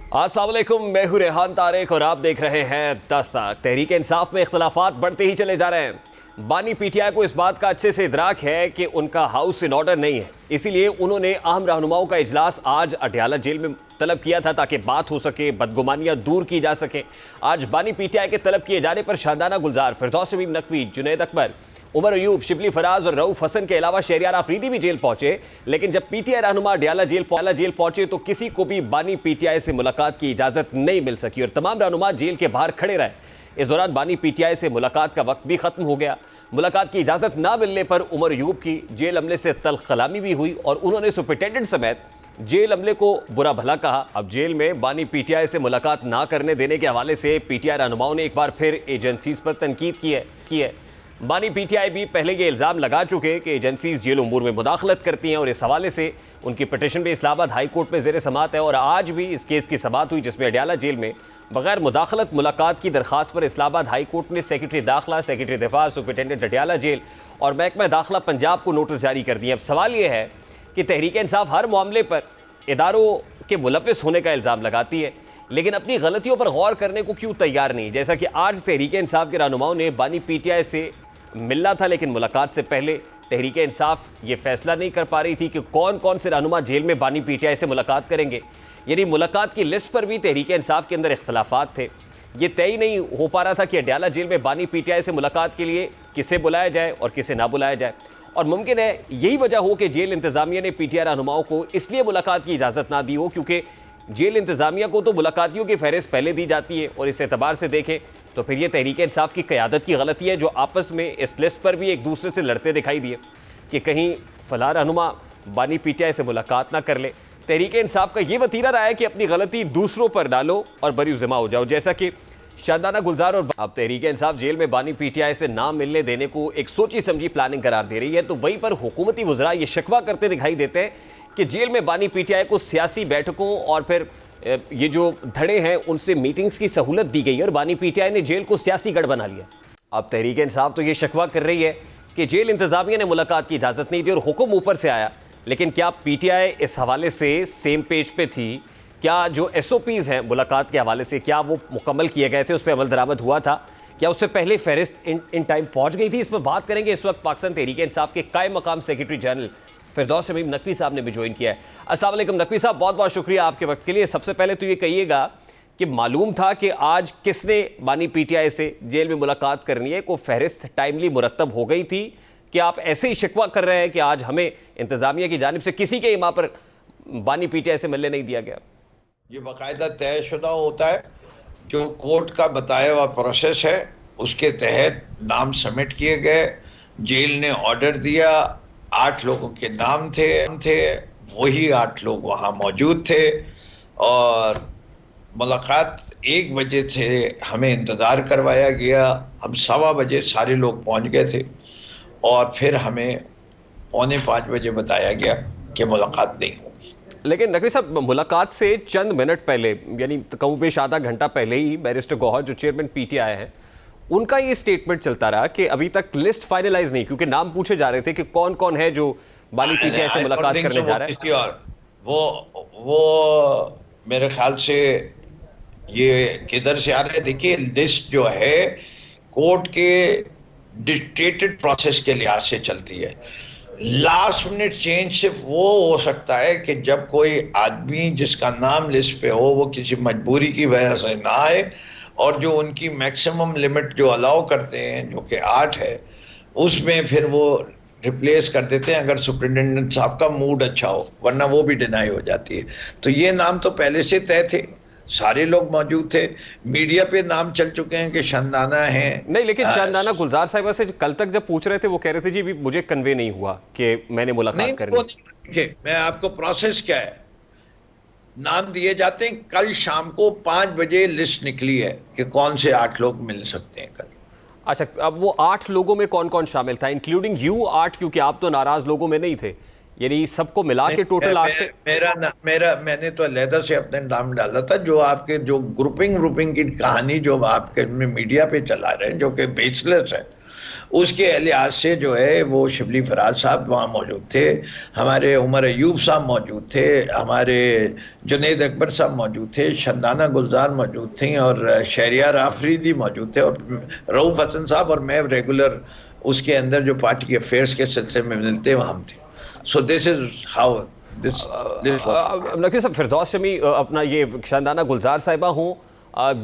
अस्सलाम वालेकुम, मैं हूं रेहान तारिक और आप देख रहे हैं दस्तक। तहरीक इंसाफ में इख्तलाफात बढ़ते ही चले जा रहे हैं। बानी पीटीआई को इस बात का अच्छे से इदराक है कि उनका हाउस इन ऑर्डर नहीं है, इसीलिए उन्होंने अहम रहनुमाओं का इजलास आज अडयाला जेल में तलब किया था ताकि बात हो सके, बदगुमानियां दूर की जा सके। आज बानी पीटीआई के तलब किए जाने पर शादाना गुलजार, फिरदौस शमीम नकवी, जुनैद अकबर, उमर अयूब, शिबली फराज और रऊफ हसन के अलावा शहरियार आफरीदी भी जेल पहुंचे। लेकिन जब पीटीआई रहनुमा अडयाला जेल पहुंचे तो किसी को भी बानी पीटीआई से मुलाकात की इजाजत नहीं मिल सकी और तमाम रहनुमा जेल के बाहर खड़े रहे। इस दौरान बानी पीटीआई से मुलाकात का वक्त भी खत्म हो गया। मुलाकात की इजाजत ना मिलने पर उमर अयूब की जेल अमले से तल्ख कलामी भी हुई और उन्होंने सुपरिटेंडेंट समेत जेल अमले को बुरा भला कहा। अब जेल में बानी पीटीआई से मुलाकात ना करने देने के हवाले से पीटीआई रहनुमाओं ने एक बार फिर एजेंसीज पर तनकीद की है। बानी पीटीआई भी पहले ये इल्ज़ाम लगा चुके कि एजेंसीज जेल उमूर में मुदाखलत करती हैं और इस हवाले से उनकी पिटीशन भी इस्लामाबाद हाई कोर्ट में ज़ेर समात है। और आज भी इस केस की समात हुई जिसमें अडयाला जेल में बगैर मुदाखलत मुलाकात की दरख्वास्त पर इस्लामाबाद हाई कोर्ट ने सेक्रेटरी दाखिला, सेक्रेटरी दिफा, सुपरिटेंडेंट अडयाला जेल और महकमा दाखिला पंजाब को नोटिस जारी कर दिए। अब सवाल ये है कि तहरीक इंसाफ हर मामले पर इदारों के मुलव्विस होने का इल्ज़ाम लगाती है, लेकिन अपनी गलतियों पर गौर करने को क्यों तैयार नहीं। जैसा कि आज तहरीक इंसाफ के रहनुमाओं ने बानी पीटीआई से मिलना था, लेकिन मुलाकात से पहले तहरीक इंसाफ ये फैसला नहीं कर पा रही थी कि कौन कौन से रहनुमा जेल में बानी पीटीआई से मुलाकात करेंगे। यानी मुलाकात की लिस्ट पर भी तहरीक इंसाफ के अंदर इख्तलाफात थे। ये तय ही नहीं हो पा रहा था कि अडयाला जेल में बानी पीटीआई से मुलाकात के लिए किसे बुलाया जाए और किसे ना बुलाया जाए। और मुमकिन है यही वजह हो कि जेल इंतज़ामिया ने पीटीआई रहनुमाओं को इसलिए मुलाकात की इजाज़त ना दी हो क्योंकि जेल इंतज़ामिया को तो मुलाकातियों की फहरिस्त पहले दी जाती है और इस एतबार से देखें तो फिर ये तहरीक इंसाफ की क़यादत की गलती है जो आपस में इस लिस्ट पर भी एक दूसरे से लड़ते दिखाई दिए कि कहीं फलां रहनुमा बानी पीटीआई से मुलाकात ना कर ले। तहरीक इंसाफ का ये वतीरा रहा है कि अपनी गलती दूसरों पर डालो और बरी-ज़िम्मा हो जाओ, जैसा कि शादाना गुलजार। और अब तहरीक इंसाफ जेल में बानी पीटीआई से ना मिलने देने को एक सोची समझी प्लानिंग करार दे रही है, तो वहीं पर हुकूमती वज़रा ये शिकवा करते दिखाई देते हैं कि जेल में बानी पीटीआई को सियासी बैठकों और फिर ये जो धड़े हैं उनसे मीटिंग्स की सहूलत दी गई और बानी पीटीआई ने जेल को सियासी गढ़ बना लिया। अब तहरीक इंसाफ तो ये शिकवा कर रही है कि जेल इंतज़ामिया ने मुलाकात की इजाज़त नहीं दी और हुक्म ऊपर से आया, लेकिन क्या पीटीआई इस हवाले से सेम पेज पे थी? क्या जो एसओपीज़ हैं मुलाकात के हवाले से क्या वो मुकम्मल किए गए थे, उस पर अमल दरामद हुआ था? क्या उससे पहले फहरिस्त इन टाइम पहुँच गई थी? इस पर बात करेंगे। इस वक्त पाकिस्तान तहरीक इंसाफ के कायम मकाम सेक्रेटरी जनरल फिरदौस शमीम नकवी साहब ने भी ज्वाइन किया है। अस्सलाम वालेकुम नकवी साहब, बहुत बहुत शुक्रिया आपके वक्त के लिए। सबसे पहले तो ये कहिएगा कि मालूम था कि आज किसने बानी पीटीआई से जेल में मुलाकात करनी है, को फहरिस्त टाइमली मुरतब हो गई थी कि आप ऐसे ही शिकवा कर रहे हैं कि आज हमें इंतज़ामिया की जानिब से किसी के इमा पर बानी पीटीआई से मिलने नहीं दिया गया? ये बाकायदा तयशुदा होता है, जो कोर्ट का बताया हुआ प्रोसेस है उसके तहत नाम सबमिट किए गए। जेल ने ऑर्डर दिया, 8 लोगों के नाम थे, वही 8 लोग वहाँ मौजूद थे और मुलाकात 1 बजे से हमें इंतज़ार करवाया गया। हम 1:15 बजे सारे लोग पहुँच गए थे और फिर हमें 4:45 बजे बताया गया कि मुलाकात नहीं होगी। लेकिन नकवी साहब, मुलाकात से चंद मिनट पहले यानी कमोबेश आधा घंटा पहले ही बैरिस्टर गौहर जो चेयरमैन पीटीआई हैं उनका ये स्टेटमेंट चलता रहा कि अभी तक लिस्ट फाइनलाइज नहीं, क्योंकि नाम पूछे जा रहे थे कि कौन कौन है जो बानी पीटीआई से मुलाकात करने जा रहा है। और वो मेरे ख्याल से ये किधर से आ रहा है। देखिए, लिस्ट जो है कोर्ट के डिक्टेटेड प्रोसेस के लिहाज से चलती है। लास्ट मिनट चेंज सिर्फ वो हो सकता है कि जब कोई आदमी जिसका नाम लिस्ट पे हो वो किसी मजबूरी की वजह से ना आए और जो उनकी मैक्सिमम लिमिट जो अलाउ करते हैं जो कि 8 है, उसमें फिर वो रिप्लेस कर देते हैं अगर सुप्रिटेंडेंट साहब का मूड अच्छा हो, वरना वो भी डिनाई हो जाती है। तो ये नाम तो पहले से तय थे, सारे लोग मौजूद थे। मीडिया पे नाम चल चुके हैं कि शादाना है। नहीं, लेकिन शादाना गुलजार साहिबा से कल तक जब पूछ रहे थे वो कह रहे थे जी मुझे कन्वे नहीं हुआ कि मैंने मुलाकात करनी। मैं आपको प्रोसेस क्या है, नाम दिए जाते हैं। कल शाम को 5 बजे लिस्ट निकली है कि कौन से 8 लोग मिल सकते हैं कल। अच्छा, अब वो 8 लोगों में कौन कौन शामिल था, इंक्लूडिंग यू 8, क्योंकि आप तो नाराज लोगों में नहीं थे, यानी सबको मिला के टोटल 8 से? मैंने तो अलहदा से अपने नाम डाला था। जो आपके जो ग्रुपिंग की कहानी जो आपके मीडिया पे चला रहे हैं जो कि बेसलेस है, उसके लिहाज से जो है वो शिबली फराज साहब वहाँ मौजूद थे, हमारे उमर अयूब साहब मौजूद थे, हमारे जुनैद अकबर साहब मौजूद थे, शंदाना गुलजार मौजूद थी और शहरियार आफरीदी मौजूद थे और रऊफ हसन साहब और मैं रेगुलर उसके अंदर जो पार्टी के अफेयर्स के सिलसिले में मिलते हैं हम थे। So this is how this Naqeeb Sahab, Firdaus Shami अपना ये शंदाना गुलजार साहिबा हों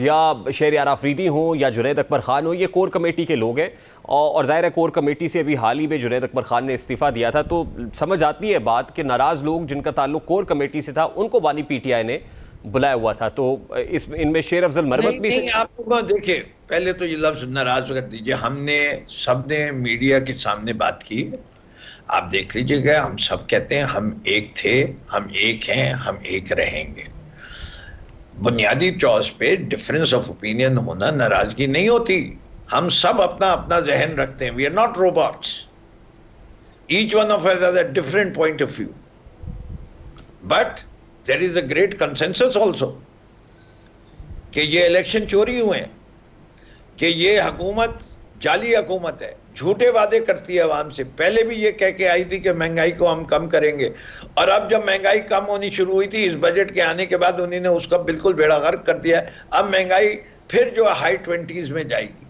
या शहरियार आफरीदी हों या जुनैद अकबर ख़ान हो, ये कोर कमेटी के लोग हैं और ज़ाहिर है कोर कमेटी से अभी हाल ही में जुनैद अकबर ख़ान ने इस्तीफ़ा दिया था, तो समझ आती है बात कि नाराज़ लोग जिनका ताल्लुक कोर कमेटी से था उनको बानी पीटीआई ने बुलाया हुआ था, तो इनमें शेर अफजल मरवत भी नहीं, आपको देखिए पहले तो ये लफ्ज नाराज कर दीजिए, हमने सबने मीडिया के सामने बात की, आप देख लीजिएगा, हम सब कहते हैं हम एक थे, हम एक हैं, हम एक रहेंगे। बुनियादी चौस पे डिफरेंस ऑफ ओपिनियन होना नाराजगी नहीं होती, हम सब अपना अपना जहन रखते हैं, we are not robots, each one of us has a different point of view, but there is a great consensus also कि ये इलेक्शन चोरी हुए हैं, कि ये हुकूमत जाली हुकूमत है, झूठे वादे करती है आवाम से, पहले भी ये कह के आई थी कि महंगाई को हम कम करेंगे, और अब जब महंगाई कम होनी शुरू हुई थी इस बजट के आने के बाद उन्होंने उसका बिल्कुल बेड़ा गर्क कर दिया है, अब महंगाई फिर जो हाई 20s में जाएगी।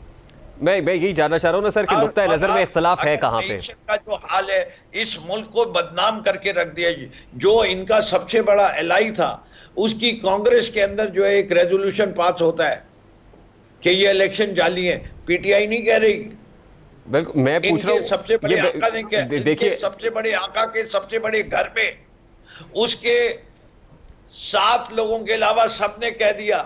मैं यही जानना चाह रहा हूँ ना सर कि नुक्ता नजर में इख्तलाफ है कहाँ पे? का जो हाल है, इस मुल्क को बदनाम करके रख दिया, जो इनका सबसे बड़ा एलाई था उसकी कांग्रेस के अंदर जो है एक रेजोल्यूशन पास होता है कि ये इलेक्शन जाली है, पीटीआई नहीं कह रही, बिल्कुल मैं पूछ रहा हूँ, सबसे बड़े आका ने क्या देखिए सबसे बड़े आका के सबसे बड़े घर पे उसके 7 लोगों के अलावा सबने कह दिया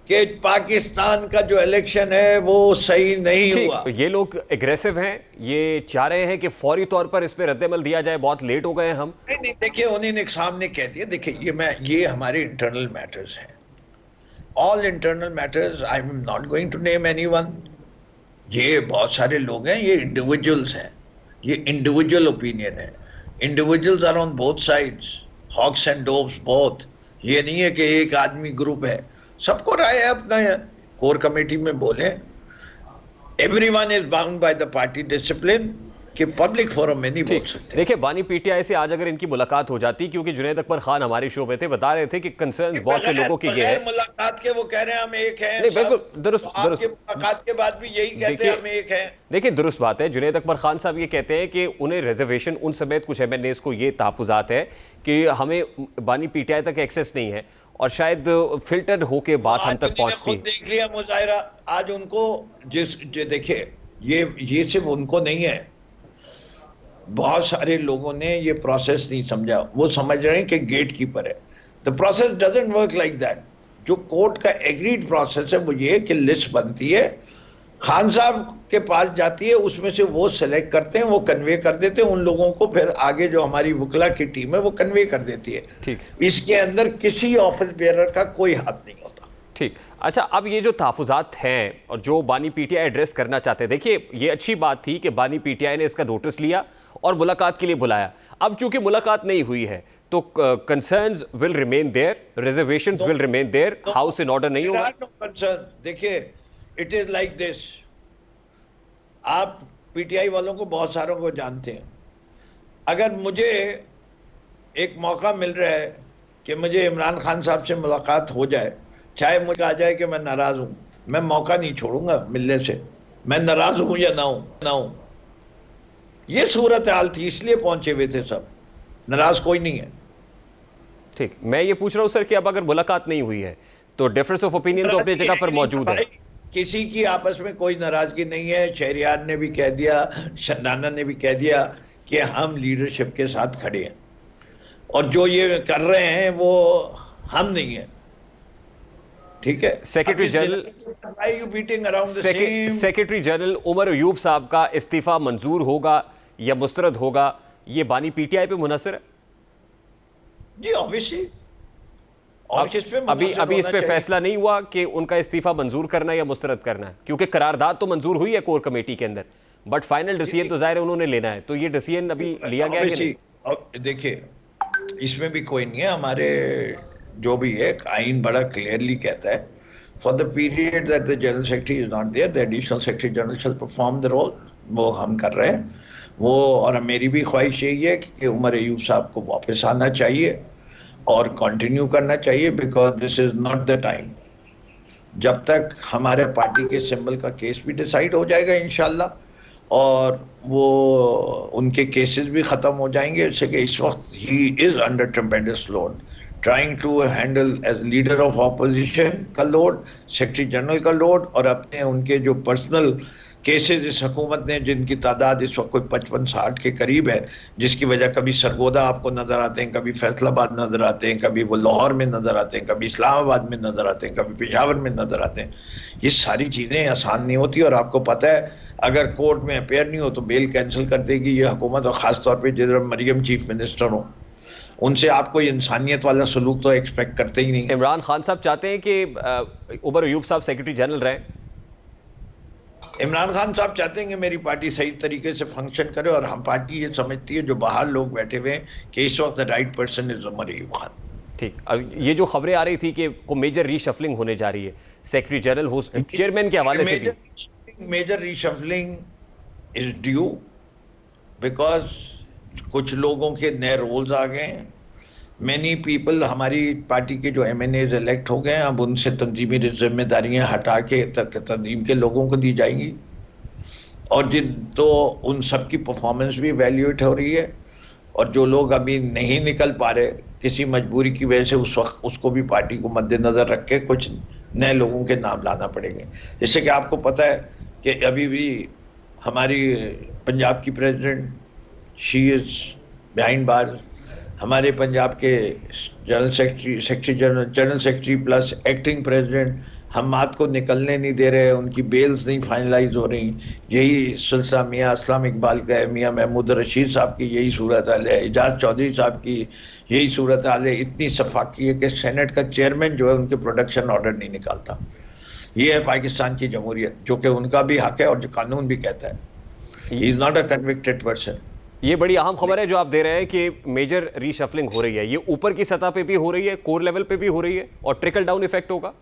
कि पाकिस्तान का जो इलेक्शन है वो सही नहीं हुआ। ये लोग एग्रेसिव हैं, ये चाह रहे हैं कि फौरी तौर पर इस पे रद्द-ए-अमल दिया जाए, बहुत लेट हो गए हैं हम। नहीं देखिए, उन्होंने सामने कह दिया, देखिए ये हमारे इंटरनल मैटर्स हैं, all internal matters, I am not going to name anyone, ये बहुत सारे लोग हैं, ये इंडिविजुअल्स हैं, ये इंडिविजुअल ओपिनियन है, individuals are on both sides, hawks and doves both, ये नहीं है कि एक आदमी ग्रुप है, सबको राय है अपना, कोर कमेटी में बोले, everyone is bound by the party discipline कि पब्लिक फोरम में नहीं बोल सकते। देखिए बानी पीटीआई से आज अगर इनकी मुलाकात हो जाती, क्योंकि जुनैद अकबर खान हमारे शो पे थे, बता रहे थे कि कंसर्न्स बहुत से लोगों की ये है, मुलाकात के वो कह रहे हैं हम एक हैं, नहीं बिल्कुल दुरुस्त, मुलाकात के बाद भी यही कहते हैं हम एक हैं। देखिए दुरुस्त बात है, जुनैद अकबर खान साहब ये कहते हैं कि उन्हें रिजर्वेशन, उन समेत कुछ एमएनएस को ये तहफुजात है कि हमें बानी पीटीआई तक एक्सेस नहीं है और शायद फिल्टर्ड होके बात हम तक पहुंचती है। देख लिया मुजाहिरा आज उनको, देखिए ये सिर्फ उनको नहीं है, बहुत सारे लोगों ने ये प्रोसेस नहीं समझा, वो समझ रहे हैं कि गेट कीपर है, the process doesn't work like that. जो कोर्ट का एग्रीड प्रोसेस है वो ये कि लिस्ट बनती है, खान साहब के पास जाती है, उसमें से वो सेलेक्ट करते हैं, वो कन्वे कर देते हैं उन लोगों को, फिर आगे जो हमारी वकला की टीम है वो कन्वे कर देती है। ठीक, इसके अंदर किसी ऑफिस बेयरर का कोई हाथ नहीं होता। ठीक, अच्छा, अब ये जो तहफुजात हैं और जो बानी पीटीआई एड्रेस करना चाहते हैं, देखिए ये अच्छी बात थी कि बानी पीटीआई ने इसका नोटिस लिया और मुलाकात के लिए बुलाया, अब चूंकि मुलाकात नहीं हुई है तो concerns will remain there, reservations will remain there, house in order नहीं होगा। देखिए इट इज लाइक दिस, आप पीटीआई वालों को बहुत सारों को जानते हैं, अगर मुझे एक मौका मिल रहा है कि मुझे इमरान खान साहब से मुलाकात हो जाए, चाहे मुझे आ जाए कि मैं नाराज हूं, मैं मौका नहीं छोड़ूंगा मिलने से, मैं नाराज हूं या ना हूं। ये सूरत हाल थी, इसलिए पहुंचे हुए थे सब, नाराज कोई नहीं है। ठीक, मैं ये पूछ रहा हूं सर कि अब अगर मुलाकात नहीं हुई है तो डिफरेंस ऑफ ओपिनियन तो अपनी जगह पर मौजूद है, किसी की आपस में कोई नाराजगी नहीं है, शहरियार ने भी कह दिया, शंदाना ने भी कह दिया कि हम लीडरशिप के साथ खड़े हैं, और जो ये कर रहे हैं वो हम नहीं है, ठीक है। सेक्रेटरी जनरल उमर अयूब साहब का इस्तीफा मंजूर होगा या मुस्तरद होगा, ये बानी पीटीआई पे मुनहसर है जी, ऑब्वियसली। अभी इस पे फैसला नहीं हुआ कि उनका इस्तीफा मंजूर करना या मुस्तरद करना है, क्योंकि करारदाद तो मंजूर हुई है कोर कमेटी के अंदर, बट फाइनल डिसीजन तो जाहिर है उन्होंने लेना है, तो ये डिसीजन अभी लिया गया कि नहीं? देखिए इसमें भी कोई नहीं है, हमारे जो भी है आईन बड़ा क्लियरली कहता है for the period that the general secretary is not there, the additional secretary general shall perform the role. वो हम कर रहे हैं वो, और मेरी भी ख्वाहिश यही है कि उमर अयूब साहब को वापस आना चाहिए और कंटिन्यू करना चाहिए, because this is not the time. जब तक हमारे पार्टी के सिंबल का केस भी डिसाइड हो जाएगा इंशाल्लाह, और वो उनके केसेस भी ख़त्म हो जाएंगे, इससे कि इस वक्त he is under tremendous load trying to handle as leader of opposition का लोड, सेक्रेटरी जनरल का लोड, और अपने उनके जो पर्सनल केसेस इस हुकूमत ने, जिनकी तादाद इस वक्त कोई 55-60 के करीब है, जिसकी वजह कभी सरगोदा आपको नज़र आते हैं, कभी फैसलाबाद नज़र आते हैं, कभी वो लाहौर में नज़र आते हैं, कभी इस्लामाबाद में नज़र आते हैं, कभी पेशावर में नज़र आते हैं। ये सारी चीज़ें आसान नहीं होती, और आपको पता है अगर कोर्ट में अपेयर नहीं हो तो बेल कैंसिल कर देगी ये हुकूमत, और ख़ास तौर पे जिधर मरियम चीफ मिनिस्टर हो, उनसे आप कोई इंसानियत वाला सलूक तो एक्सपेक्ट करते ही नहीं। इमरान खान साहब चाहते हैं कि उमर अयूब साहब सेक्रेटरी जनरल रहें। इमरान खान साहब चाहते हैं कि मेरी पार्टी सही तरीके से फंक्शन करे, और हम पार्टी ये समझती है, जो बाहर लोग बैठे हुए हैं, कि इस वक्त the right person is Umar Ayub Khan. ठीक, अब ये जो खबरें आ रही थी कि को मेजर रीशफलिंग होने जा रही है सेक्रेटरी जनरल होस्ट चेयरमैन के हवाले से भी। Major reshuffling is due, because कुछ लोगों के नए रोल्स आ गए हैं। मैनी पीपल, हमारी पार्टी के जो MNAs इलेक्ट हो गए हैं, अब उनसे तंजीमी जिम्मेदारियां हटा के तंजीम के लोगों को दी जाएंगी, और तो उन सब की परफॉर्मेंस भी वैल्यूएट हो रही है, और जो लोग अभी नहीं निकल पा रहे किसी मजबूरी की वजह से, उस वक्त उसको भी पार्टी को मद्देनज़र रख के कुछ नए लोगों के नाम लाना पड़ेंगे। जैसे कि आपको पता है कि अभी भी हमारी पंजाब की president she is behind bar, हमारे पंजाब के general secretary plus acting president Hammad को निकलने नहीं दे रहे, उनकी बेल्स नहीं फाइनलाइज हो रही। यही सिलसिला मियाँ असलम इकबाल का है, मियाँ महमूद रशीद साहब की यही सूरत हाल है, एजाज चौधरी साहब की यही सूरत हाल है। इतनी सफाकी है कि सेनेट का चेयरमैन जो है उनके प्रोडक्शन ऑर्डर नहीं निकालता। ये है पाकिस्तान की जमहूरियत, जो कि उनका भी हक है और जो कानून भी कहता है। He is not a convicted person. ये बड़ी अहम खबर है जो आप दे रहे हैं कि मेजर रीशफलिंग हो रही है। ये ऊपर की सतह पे भी हो रही है, कोर लेवल पे भी हो रही है, और ट्रिकल डाउन इफेक्ट होगा।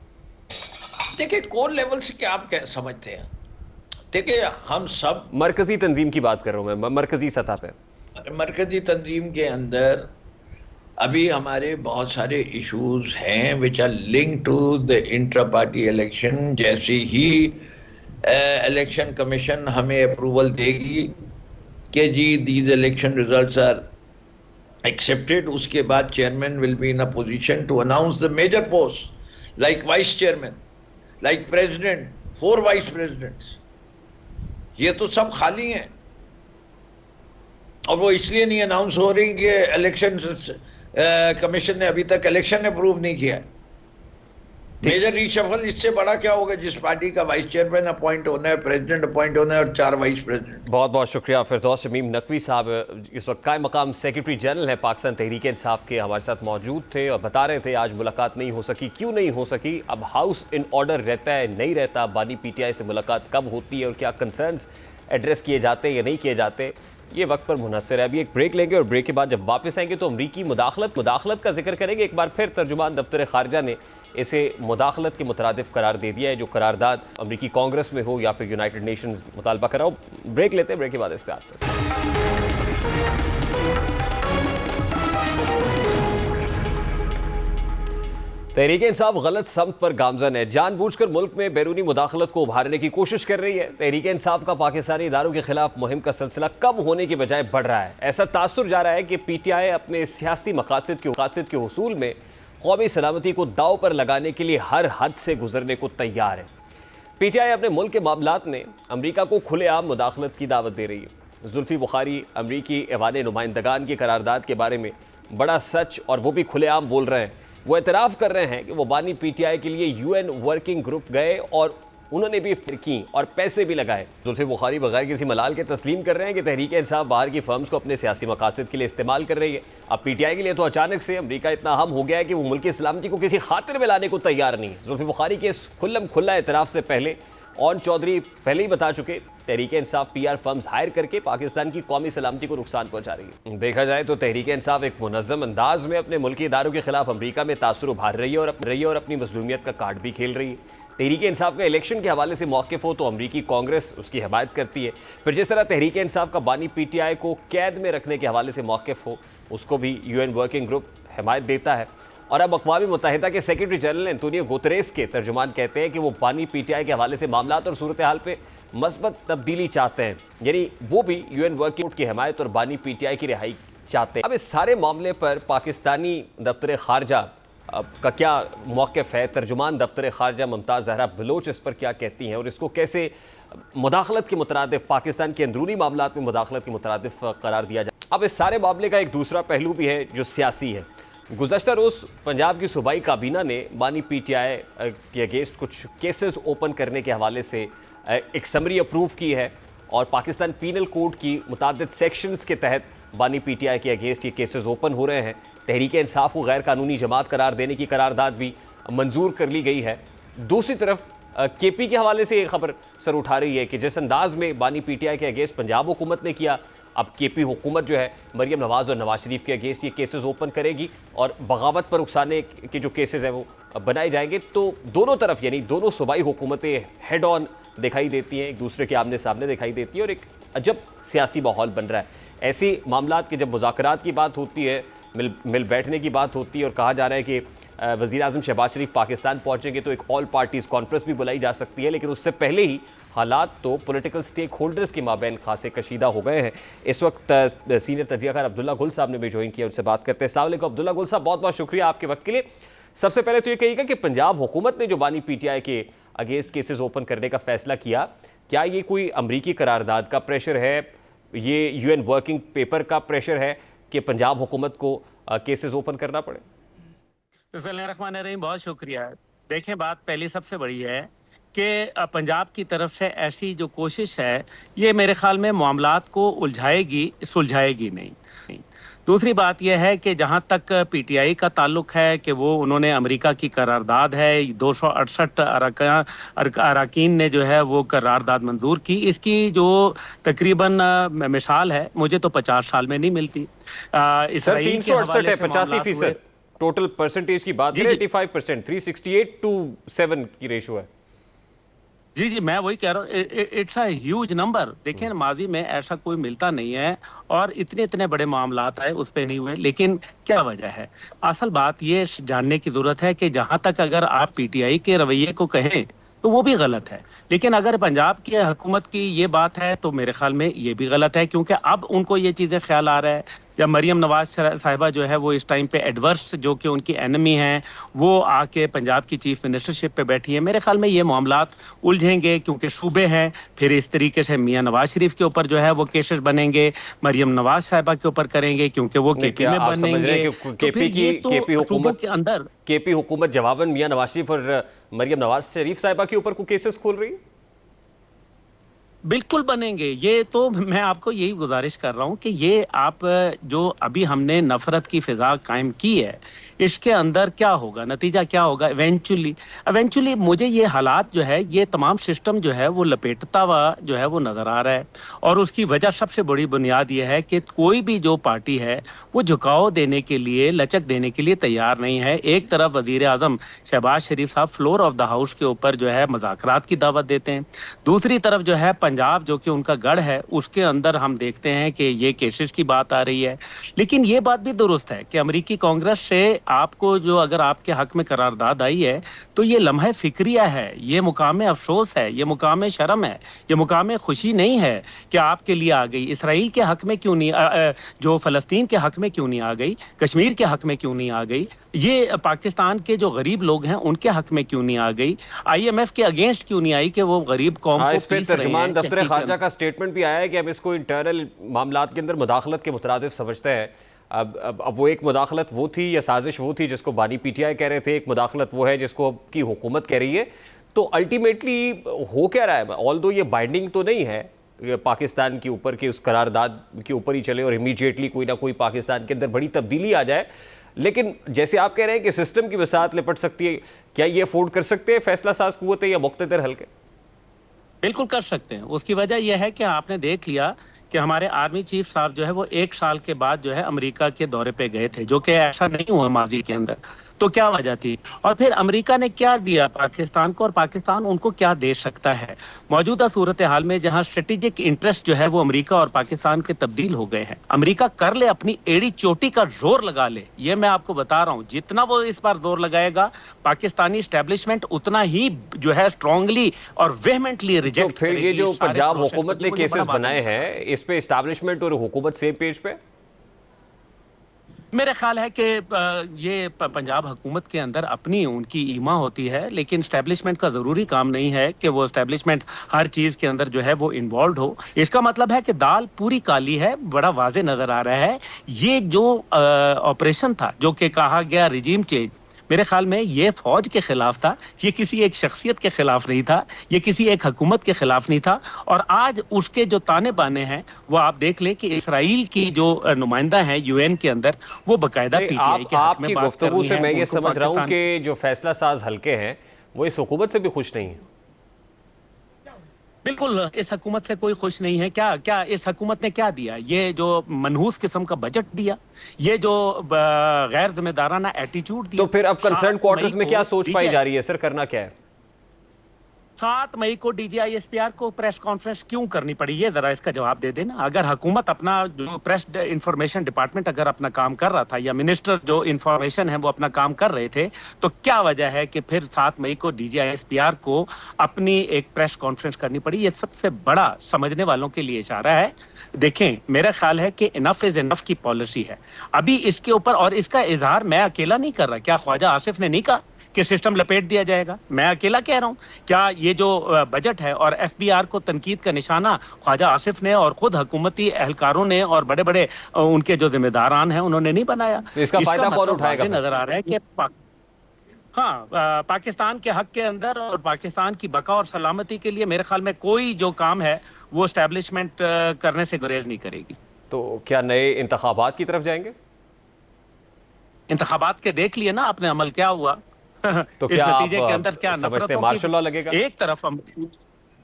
देखिए, कोर लेवल से क्या आप क्या समझते हैं? देखिए, हम सब मरकजी तंजीम की बात कर रहा हूं मैं, मरकजी सतह पे। मरकजी तंजीम के अंदर अभी हमारे बहुत सारे इश्यूज हैं which are link to the intra party election. जैसे ही इलेक्शन कमीशन हमें अप्रूवल देगी कि जी these election results are accepted, उसके बाद chairman will be in a position to announce the major post like vice chairman, like president, 4 vice presidents. ये तो सब खाली हैं, और वो इसलिए नहीं अनाउंस हो रही कि इलेक्शन कमीशन ने अभी तक इलेक्शन अप्रूव नहीं किया है। मेजर रीशफल इससे बड़ा क्या होगा, जिस पार्टी का वाइस चेयरमैन अपॉइंट होना है, प्रेसिडेंट अपॉइंट होना है, और 4 वाइस प्रेसिडेंट। बहुत बहुत शुक्रिया फिरदौस शमीम नकवी साहब, इस वक्त कायम मकाम सेक्रेटरी जनरल है पाकिस्तान तहरीक इंसाफ के, हमारे साथ मौजूद थे और बता रहे थे आज मुलाकात नहीं हो सकी। क्यों नहीं हो सकी? अब हाउस इन ऑर्डर रहता है, नहीं रहता, बानी PTI से मुलाकात कब होती है, और क्या कंसर्न्स एड्रेस किए जाते हैं या नहीं किए जाते, ये वक्त पर मुनहसर है। अभी एक ब्रेक लेंगे, और ब्रेक के बाद जब वापस आएंगे तो अमरीकी मुदाखलत का जिक्र करेंगे। एक बार फिर तर्जुमान दफ्तर खारजा ने इसे मुदाखलत के मुतरादिफ करार दे दिया है, जो करारदाद अमरीकी कांग्रेस में हो या फिर यूनाइटेड नेशंस मुतालबा कराओ। ब्रेक लेते हैं, ब्रेक के बाद इस पर आते हैं। तहरीक इंसाफ गलत समत पर गामजन है, जानबूझकर मुल्क में बैरूनी मुदाखलत को उभारने की कोशिश कर रही है। तहरीक इंसाफ का पाकिस्तानी इदारों के खिलाफ मुहिम का सिलसिला कम होने के बजाय बढ़ रहा है। ऐसा तासुर जा रहा है कि PTI अपने सियासी मकासद के हुसूल में कौमी सलामती को दाव पर लगाने के लिए हर हद से गुजरने को तैयार है। PTI अपने मुल्क के मामलात में अमरीका को खुलेआम मुदाखलत की दावत दे रही है। जुल्फी बुखारी अमरीकी ऐवान नुमाइंदगान की करारदाद के बारे में बड़ा सच, और वो भी खुलेआम बोल रहे हैं। वो एतराफ़ कर रहे हैं कि वो बानी PTI के लिए UN वर्किंग ग्रुप गए और उन्होंने भी फिर की और पैसे भी लगाए। जुल्फी बुखारी बगैर किसी मलाल के तस्लीम कर रहे हैं कि तहरीक इंसाफ बाहर की फर्म्स को अपने सियासी मकासद के लिए इस्तेमाल कर रही है। अब PTI के लिए तो अचानक से अमरीका इतना अहम हो गया है कि वो मुल्क की सलामती को किसी खातिर में लाने को तैयार नहीं है। जुल्फी बुखारी के इस खुल्ला एतराफ़ से पहले ऑन चौधरी पहले ही बता चुके, Tehreek Insaf PR firms higher करके पाकिस्तान की कौमी सलामती को नुकसान पहुंचा रही है। देखा जाए तो तहरीक इंसाफ एक मुनज़्ज़म अंदाज में अपने मुल्की इदारों के खिलाफ अमरीका में तासुर उभार रही है और अपनी मज़लूमियत का कार्ड भी खेल रही है। तहरीक इंसाफ का इलेक्शन के हवाले से मौक़िफ़ हो तो अमरीकी कांग्रेस उसकी हिमायत करती है, फिर जिस तरह तहरीक इंसाफ का बानी पीटीआई को कैद में रखने के हवाले से मौक़िफ़ हो उसको भी यूएन वर्किंग ग्रुप हिमायत देता है। और अब अक़वाम मुत्तहिदा के सेक्रेटरी जनरल एंटोनियो गुतरेस के तर्जुमान कहते हैं कि वो बानी पीटीआई के हवाले से मामलात और सूरत हाल पर मस्बत तब्दीली चाहते हैं, यानी वो भी यूएन वर्किंग ग्रुप की हिमायत और बानी पीटीआई की रिहाई चाहते हैं। अब इस सारे मामले पर पाकिस्तानी दफ्तर खारजा का क्या मौक़िफ़ है? तर्जुमान दफ्तर खारजा मुमताज़ ज़हरा बलोच इस पर क्या कहती हैं और इसको कैसे मुदाखलत के मुतरादिफ पाकिस्तान के अंदरूनी मामलात में मुदाखलत के मुतरादिफ करार दिया जाए? अब इस सारे मामले का एक दूसरा पहलू भी है जो सियासी है। गुज़श्ता रोज़ पंजाब की सूबाई काबीना ने बानी पीटीआई के अगेंस्ट कुछ केसेस ओपन करने के हवाले से एक समरी अप्रूव की है और पाकिस्तान पीनल कोड की मुतादिद सेक्शंस के तहत बानी पीटीआई के अगेंस्ट ये केसेस ओपन हो रहे हैं। तहरीक इंसाफ को गैर कानूनी जमात करार देने की करारदाद भी मंजूर कर ली गई है। दूसरी तरफ केपी के हवाले से एक खबर सर उठा रही है कि जिस अंदाज में बानी पीटीआई के अगेंस्ट पंजाब हुकूमत ने किया, अब केपी हुकूमत जो है मरियम नवाज़ और नवाज शरीफ के अगेंस्ट ये केसेस ओपन करेगी और बगावत पर उकसाने के जो केसेस हैं वो बनाए जाएंगे। तो दोनों तरफ यानी दोनों सूबाई हुकूमतें हेड ऑन दिखाई देती हैं, एक दूसरे के आमने सामने दिखाई देती है और एक अजब सियासी माहौल बन रहा है। ऐसी मामलात के जब मुज़ाकरात की बात होती है, मिल बैठने की बात होती है और कहा जा रहा है कि वज़ीर आज़म शहबाज शरीफ पाकिस्तान पहुँचेंगे तो एक ऑल पार्टीज़ कॉन्फ्रेंस भी बुलाई जा सकती है, लेकिन उससे पहले ही हालात तो पॉलिटिकल स्टेक होल्डर्स के माबैन खासे कशीदा हो गए हैं। इस वक्त सीनियर तजियाकार अब्दुल्ला गुल साहब ने भी ज्वाइन किया, उनसे बात करते हैं। अस्सलाम वालेकुम अब्दुल्ला गुल साहब, बहुत बहुत शुक्रिया आपके वक्त के लिए। सबसे पहले तो ये कहिएगा कि पंजाब हुकूमत ने जो बानी पीटीआई के अगेंस्ट केसेस ओपन करने का फैसला किया, क्या ये कोई अमरीकी करारदाद का प्रेशर है, ये यूएन वर्किंग पेपर का प्रेशर है कि पंजाब हुकूमत को केसेस ओपन करना पड़े? बिस्मिल्लाहिर्रहमानिर्रहीम, बहुत शुक्रिया। देखें, बात पहली सबसे बड़ी है कि पंजाब की तरफ से ऐसी जो कोशिश है ये मेरे ख्याल में मामलात को उलझाएगी, सुलझाएगी नहीं। दूसरी बात यह है कि जहाँ तक पीटीआई का ताल्लुक है कि वो उन्होंने अमेरिका की करारदाद है 268 अरकान ने जो है वो करारदाद मंजूर की। इसकी जो तकरीबन मिसाल है मुझे तो 50 साल में नहीं मिलती। सर 368 है, 85% टोटल परसेंटेज की बात करें 85%, 368 to 7 की रेशो है। जी जी, मैं वही कह रहा हूँ, इट्स अ ह्यूज नंबर। देखिए माजी में ऐसा कोई मिलता नहीं है और इतने बड़े मामलात आए उस पे नहीं हुए, लेकिन क्या वजह है? असल बात ये जानने की जरूरत है कि जहां तक अगर आप पीटीआई के रवैये को कहें तो वो भी गलत है, लेकिन अगर पंजाब की हुकूमत की ये बात है तो मेरे ख्याल में ये भी गलत है, क्योंकि अब उनको ये चीज़ें ख्याल आ रहा है जब मरियम नवाज साहिबा जो है वो इस टाइम पे एडवर्स जो कि उनकी एनिमी हैं वो आके पंजाब की चीफ मिनिस्टरशिप पे बैठी है। मेरे ख्याल में ये मामलात उलझेंगे क्योंकि सूबे हैं, फिर इस तरीके से मियां नवाज शरीफ के ऊपर जो है वो केसेस बनेंगे, मरियम नवाज साहिबा के ऊपर करेंगे क्योंकि वो केपी में बनेंगे। केपी हुकूमत जवाबन मियां नवाज शरीफ और मरियम नवाज शरीफ साहिबा के ऊपर को केसेस खोल रही है। बिल्कुल बनेंगे। ये तो मैं आपको यही गुजारिश कर रहा हूं कि ये आप जो अभी हमने नफरत की फिजा कायम की है इसके अंदर क्या होगा, नतीजा क्या होगा इवेंचुअली मुझे ये हालात जो है ये तमाम सिस्टम जो है वो लपेटता हुआ जो है वो नजर आ रहा है। और उसकी वजह सबसे बड़ी बुनियाद ये है कि कोई भी जो पार्टी है वो झुकाव देने के लिए, लचक देने के लिए तैयार नहीं है। एक तरफ वजीर आजम शहबाज शरीफ साहब फ्लोर ऑफ द हाउस के ऊपर जो है मुज़ाकरात की दावत देते हैं, दूसरी तरफ जो है पंजाब जो कि उनका गढ़ है उसके अंदर हम देखते हैं कि ये केसेस की बात आ रही है। लेकिन ये बात भी दुरुस्त है कि अमेरिकी कांग्रेस से आपको जो अगर आपके हक में करारदाद आई है तो ये लम्हा फिक्रिया है, ये मुकाम अफसोस है, ये मुकाम शर्म है, ये मुकाम खुशी नहीं है कि आपके लिए आ गई। इसराइल के हक में क्यों नहीं, जो फलस्तीन के हक में क्यों नहीं आ गई, कश्मीर के हक में क्यों नहीं आ गई, ये पाकिस्तान के जो गरीब लोग हैं उनके हक में क्यों नहीं आ गई, IMF के अगेंस्ट क्यों नहीं आई कि वो गरीब कौम को इस पे तर्जुमान दफ्तर खारजा का स्टेटमेंट भी आया है कि हम इसको इंटरनल मामलात के अंदर मुदाखलत के मुतरादिफ समझते हैं। अब वो एक मुदाखलत वो थी या साजिश वो थी जिसको बानी पीटीआई कह रहे थे, एक मुदाखलत वो है जिसको की हुकूमत कह रही है। तो अल्टीमेटली हो क्या रहा है? ऑल दो ये बाइंडिंग तो नहीं है पाकिस्तान के ऊपर कि उस करारदाद के ऊपर ही चले और इमीडिएटली कोई ना कोई पाकिस्तान के अंदर बड़ी तब्दीली आ जाए, लेकिन जैसे आप कह रहे हैं कि सिस्टम की वसात लिपट सकती है, क्या ये अफोर्ड कर सकते हैं फैसला साज कुव्वतें या मुक़्तदर हल्के? बिल्कुल कर सकते हैं। उसकी वजह यह है कि आपने देख लिया कि हमारे आर्मी चीफ साहब जो है वो 1 साल के बाद जो है अमेरिका के दौरे पे गए थे, जो कि ऐसा नहीं हुआ माजी के अंदर। तो क्या वजह थी? और फिर अमेरिका ने क्या दिया पाकिस्तान को, और पाकिस्तान उनको क्या दे सकता है? मौजूदा सूरत हाल में जहां स्ट्रेटेजिक इंटरेस्ट जो है वो अमेरिका और पाकिस्तान के तब्दील हो गए हैं, अमेरिका कर ले अपनी एड़ी चोटी का जोर लगा ले, ये मैं आपको बता रहा हूं। जितना वो इस बार जोर लगाएगा, पाकिस्तानी एस्टेब्लिशमेंट उतना ही जो है स्ट्रांगली और वेहमेंटली रिजेक्ट तो फिर ये जो सारे पंजाब प्रोसेस को। हुकूमत ने मुझे केसेस बड़ा बनाए हैं, इस पे एस्टैब्लिशमेंट और हुकूमत सेम पेज पे? मेरा ख्याल है कि ये पंजाब हुकूमत के अंदर अपनी उनकी ईमा होती है, लेकिन स्टैब्लिशमेंट का ज़रूरी काम नहीं है कि वो स्टैब्लिशमेंट हर चीज़ के अंदर जो है वो इन्वॉल्व हो। इसका मतलब है कि दाल पूरी काली है, बड़ा वाजे नज़र आ रहा है। ये जो ऑपरेशन था, जो कि कहा गया रिजीम चेंज, मेरे ख्याल में ये फौज के खिलाफ था, ये किसी एक शख्सियत के खिलाफ नहीं था, ये किसी एक हुकूमत के खिलाफ नहीं था। और आज उसके जो ताने बाने हैं वो आप देख लें कि इसराइल की जो नुमाइंदा है यूएन के अंदर, वो बकायदा पीटीआई के हक में आपकी बात गुफ्तगू करनी से है। मैं ये उनको समझ रहा हूँ पाकिस्तान कि जो फैसला साज हल्के हैं वो इस हुकूमत से भी खुश नहीं है। बिल्कुल इस हुकूमत से कोई खुश नहीं है। क्या क्या इस हुकूमत ने क्या दिया? ये जो मनहूस किस्म का बजट दिया, ये जो गैर जिम्मेदाराना एटीट्यूड दिया। तो फिर अब कंसर्न 7 क्वार्टर्स मई में को क्या सोच पाई DJI जा रही है सर, करना क्या है? 7 मई को DGISPR को प्रेस कॉन्फ्रेंस क्यों करनी पड़ी, ये जरा इसका जवाब दे देना। अगर हुकूमत अपना जो प्रेस इंफॉर्मेशन डिपार्टमेंट अगर अपना काम कर रहा था, या मिनिस्टर जो इंफॉर्मेशन है वो अपना काम कर रहे थे, तो क्या वजह है कि फिर 7 मई को DGISPR को अपनी एक प्रेस कॉन्फ्रेंस करनी पड़ी? ये सबसे बड़ा समझने वालों के लिए इशारा है। देखें, मेरा ख्याल है कि इनफ इज इनफ की पॉलिसी है अभी इसके ऊपर, और इसका इजहार मैं अकेला नहीं कर रहा। क्या ख्वाजा आसिफ ने नहीं कहा कि सिस्टम लपेट दिया जाएगा? मैं अकेला कह रहा हूं? क्या ये जो बजट है और FBR को तनकीद का निशाना ख्वाजा आसिफ ने और खुद हुकूमती एहलकारों ने और बड़े बड़े उनके जो जिम्मेदारान हैं उन्होंने नहीं बनाया? तो इसका फायदा कौन उठाएगा? नजर आ रहा है कि पाकिस्तान के हक के अंदर और पाकिस्तान की बका और सलामती के लिए मेरे ख्याल में कोई जो काम है वो एस्टैब्लिशमेंट करने से गुरेज नहीं करेगी। तो क्या नए इंतखाबात की तरफ जाएंगे? इंतखाबात के देख लिए ना आपने अमल क्या हुआ। तो इस क्या नतीजे आप के अंदर क्या समझते हैं मार्शल लॉ लगेगा? एक तरफ हम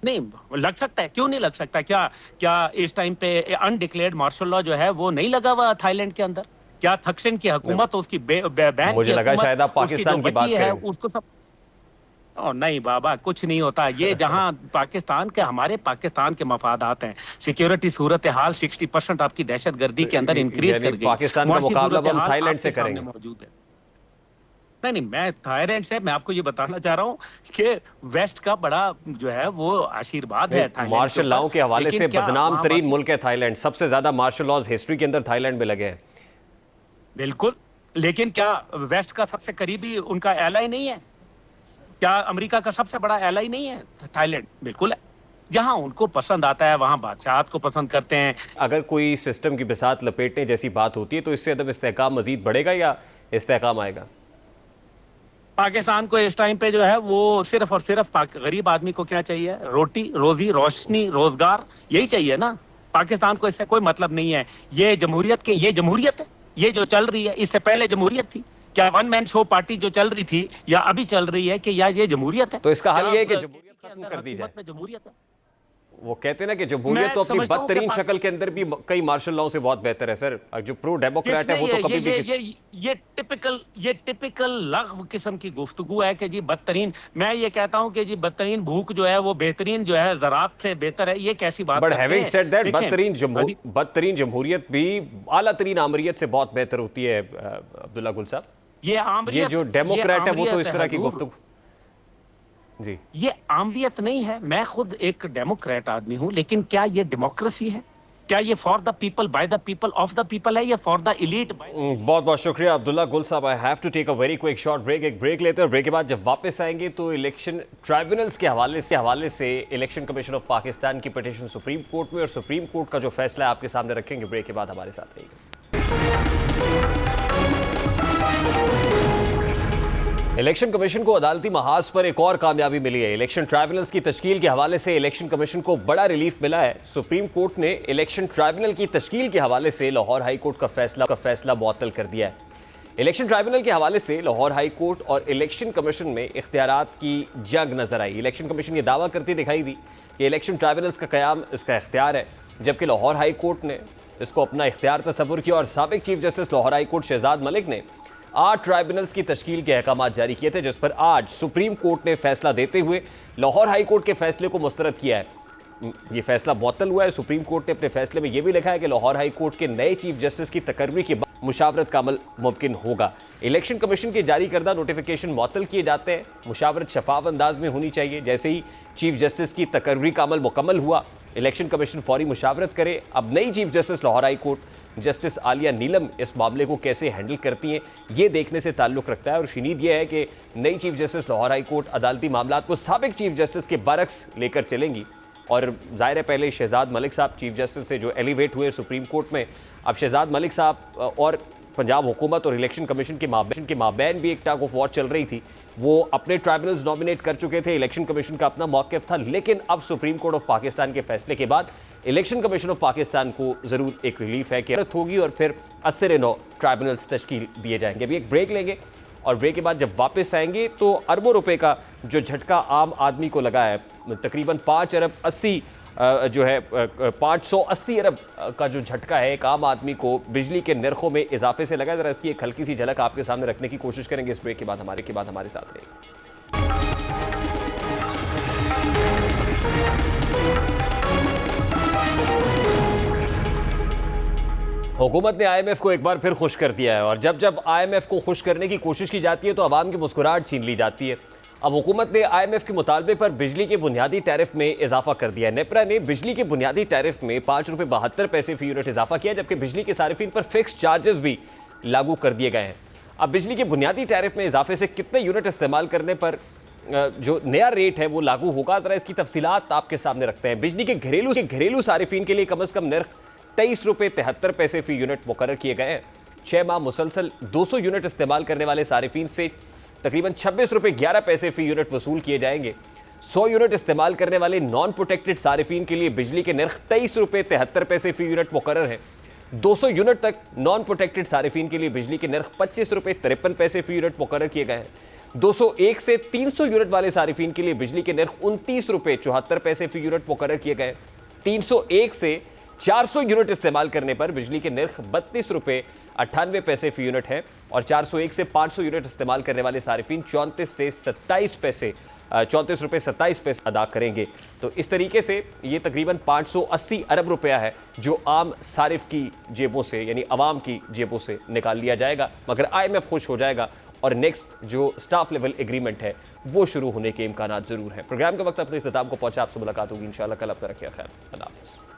नहीं लग सकता है, क्यों नहीं लग सकता? क्या इस टाइम पे अनडिक्लेयर्ड मार्शल लॉ जो है वो नहीं लगा हुआ थाईलैंड के अंदर? क्या थक्सिन की हुकूमत, उसकी बैन मुझे लगा शायद आप पाकिस्तान की बात है करें। उसको सब नहीं बाबा, कुछ नहीं होता। ये जहां पाकिस्तान के हमारे पाकिस्तान के मफादात हैं, सिक्योरिटी सूरत हाल 60% आपकी दहशतगर्दी के अंदर इंक्रीज कर गई। पाकिस्तान का मुकाबला हम थाईलैंड से करेंगे। मौजूद है। नहीं, मैं थाईलैंड से, मैं आपको ये बताना चाह रहा हूँ कि वेस्ट का बड़ा जो है वो आशीर्वाद है थाईलैंड। मार्शल लॉ के हवाले से बदनाम तरीन मुल्क है थाईलैंड। सबसे ज्यादा मार्शल लॉज हिस्ट्री के अंदर थाईलैंड में लगे हैं। बिल्कुल, लेकिन क्या वेस्ट का सबसे करीबी उनका एलाई नहीं है? क्या अमेरिका का सबसे बड़ा एलाई नहीं है थाईलैंड? बिल्कुल है। जहां उनको पसंद आता है वहां बादशाहत को पसंद करते हैं। अगर कोई सिस्टम की बिसात लपेटने जैसी बात होती है तो इससे अदम इस्तेहकाम मजीद बढ़ेगा या इस्तेहकाम आएगा? पाकिस्तान को इस टाइम पे जो है वो सिर्फ और सिर्फ गरीब आदमी को क्या चाहिए? रोटी, रोजी, रोशनी, रोजगार, यही चाहिए ना। पाकिस्तान को इससे कोई मतलब नहीं है। ये जमहूरियत है, ये जो चल रही है। इससे पहले जमहूरियत थी क्या? वन मैन शो पार्टी जो चल रही थी या अभी चल रही है, कि या ये जमहूरियत है? तो इसका हल ये है कि जमहूरियत खत्म कर दी जाए। जमहूरियत है। वो कहते हैं ना कि जमहूरियत तो अपनी बदतरीन शक्ल के अंदर भी कई मार्शल लॉ से बहुत बेहतर है सर। जो प्रो डेमोक्रेट है वो तो कभी भी ये टिपिकल लग़्व किस्म की गुफ्तगू है कि जी बदतरीन। मैं ये कहता हूं कि जी बदतरीन भूख जो है वो बेहतरीन जो है ज़राअत से बेहतर है। ये कैसी बात है? बट हैविंग सेड दैट बदतरीन जमहूरियत भी आला तरीन आमरीत से बहुत बेहतर होती है अब्दुल्ला गुल साहब। ये जो डेमोक्रेट है वो तो इस तरह की गुफ्तगू जी, ये आमवियत नहीं है। मैं खुद एक डेमोक्रेट आदमी हूं, लेकिन क्या ये डेमोक्रेसी है? क्या ये for the people, by the people, of the people है, या फॉर द एलीट? बहुत बहुत शुक्रिया Abdullah Gul Sahab. I have to take a very quick short break. एक ब्रेक लेते हैं और ब्रेक के बाद जब वापस आएंगे तो इलेक्शन ट्राइब्यूनल्स के हवाले से इलेक्शन कमीशन ऑफ पाकिस्तान की पिटीशन सुप्रीम कोर्ट में, और सुप्रीम कोर्ट का जो फैसला है आपके सामने रखेंगे। ब्रेक के बाद हमारे साथ रहिएगा। इलेक्शन कमीशन को अदालती महाज पर एक और कामयाबी मिली है। इलेक्शन ट्राइब्यूनल्स की तश्कील के हवाले से इलेक्शन कमीशन को बड़ा रिलीफ मिला है। सुप्रीम कोर्ट ने इलेक्शन ट्राइब्यूनल की तश्कील के हवाले से लाहौर हाई कोर्ट का फैसला मुअत्तल कर दिया है। इलेक्शन ट्राइब्यूनल के हवाले से लाहौर हाई कोर्ट और इलेक्शन कमीशन में इख्तियारात की जंग नजर आई। इलेक्शन कमीशन ये दावा करती दिखाई दी कि इलेक्शन ट्राइब्यूनल्स का क़याम इसका इख्तियार है, जबकि लाहौर हाई कोर्ट ने इसको अपना इख्तियार तस्वुर किया। और साबिक chief justice Lahore high court Shahzad Malik ने 8 ट्राइब्यूनल्स की तश्कील के अहकाम जारी किए थे, जिस पर आज सुप्रीम कोर्ट ने फैसला देते हुए लाहौर हाई कोर्ट के फैसले को मुस्तरद किया है। ये फैसला मुअत्तल हुआ है। सुप्रीम कोर्ट ने अपने फैसले में यह भी लिखा है कि लाहौर हाई कोर्ट के नए चीफ जस्टिस की तकर्री के बाद मुशावरत का अमल मुमकिन होगा। इलेक्शन कमीशन के जारी करदा नोटिफिकेशन मुअत्तल किए जाते हैं। मुशावरत शफाफ अंदाज में होनी चाहिए। जैसे ही चीफ जस्टिस की तकर्री का अमल मुकम्मल हुआ, इलेक्शन कमीशन फौरी मुशावरत करे। अब नई chief justice Lahore high court justice Aliya Neelam इस मामले को कैसे हैंडल करती हैं, ये देखने से ताल्लुक़ रखता है। और शुनीद यह है कि नई chief justice Lahore high court अदालती मामलात को साबिक चीफ जस्टिस के बरक्स लेकर चलेंगी। और जाहिर है पहले शहजाद मलिक साहब चीफ जस्टिस से जो एलिवेट हुए सुप्रीम कोर्ट में, अब शहजाद मलिक साहब और पंजाब हुकूमत और इलेक्शन कमीशन के माबैन भी एक टग ऑफ वॉर चल रही थी। वो अपने ट्राइब्यूनल्स नॉमिनेट कर चुके थे, इलेक्शन कमीशन का अपना मौक़िफ़ था, लेकिन अब सुप्रीम कोर्ट ऑफ पाकिस्तान के फैसले के बाद इलेक्शन कमीशन ऑफ पाकिस्तान को ज़रूर एक रिलीफ है कि होगी और फिर 80-9 ट्राइब्यूनल्स तश्कील दिए जाएंगे। अभी एक ब्रेक लेंगे और ब्रेक के बाद जब वापस आएंगे तो अरबों रुपए का जो झटका आम आदमी को लगा है, तकरीबन 580 अरब का जो झटका है एक आम आदमी को बिजली के नरखों में इजाफे से लगा है। ज़रा इसकी एक हल्की सी झलक आपके सामने रखने की कोशिश करेंगे इस ब्रेक के बाद हमारे साथ रहिए। हुकूमत ने IMF को एक बार फिर खुश कर दिया है और जब जब IMF को खुश करने की कोशिश की जाती है तो आवाम की मुस्कुराहट छीन ली जाती है। अब हुकूमत ने IMF के मुतालबे पर बिजली के बुनियादी टैरिफ में इजाफा कर दिया है। नेपरा ने बिजली के बुनियादी टैरिफ में 5 रुपये 72 पैसे फी यूनिट इजाफा किया, जबकि बिजली के सारिफिन पर फिक्स चार्जेस भी लागू कर दिए गए हैं। अब बिजली के बुनियादी टैरिफ में इजाफे से कितने यूनिट इस्तेमाल करने पर जो नया रेट है वो लागू होगा, ज़रा इसकी तफसीलात आपके सामने रखते हैं। बिजली के घरेलू सारिफिन के लिए कम से कम नर्ख 23 रुपये 73 पैसे फी यूनिट मुकर्रर किए गए हैं। 6 माह मुसलसल 200 यूनिट इस्तेमाल करने वाले सारिफिन से तकरीबन 26 रुपये 11 पैसे फी यूनिट वसूल किए जाएंगे। 100 यूनिट इस्तेमाल करने वाले नॉन प्रोटेक्टेड सारिफिन के लिए बिजली के नर्ख 23 रुपये 73 पैसे फी यूनिट मुकर्रर है। 200 यूनिट तक नॉन प्रोटेक्टेड सारिफिन के लिए बिजली के नर्ख 25 रुपये 53 पैसे फी यूनिट मुकर्रर किए गए हैं। 201 से 300 यूनिट वाले सारिफिन के लिए बिजली के नर्ख 29 रुपये 74 पैसे फी यूनिट मुकर्रर किए गए। 301 से 400 यूनिट इस्तेमाल करने पर बिजली के नर्ख 32 रुपये 98 पैसे फी यूनिट है और 401 से 500 यूनिट इस्तेमाल करने वाले सारिफिन 34 रुपये 27 पैसे अदा करेंगे। तो इस तरीके से ये तकरीबन 580 अरब रुपया है जो आम सारिफ की जेबों से यानी आवाम की जेबों से निकाल लिया जाएगा। मगर IMF खुश हो जाएगा और नेक्स्ट जो स्टाफ लेवल एग्रीमेंट है वो शुरू होने के इम्कानात ज़रूर हैं। प्रोग्राम का वक्त अपने इख्तिताम को पहुंचा। आपसे मुलाकात होगी इंशाल्लाह कल। अपना रखिए ख्याल। अल्लाह हाफ़िज़।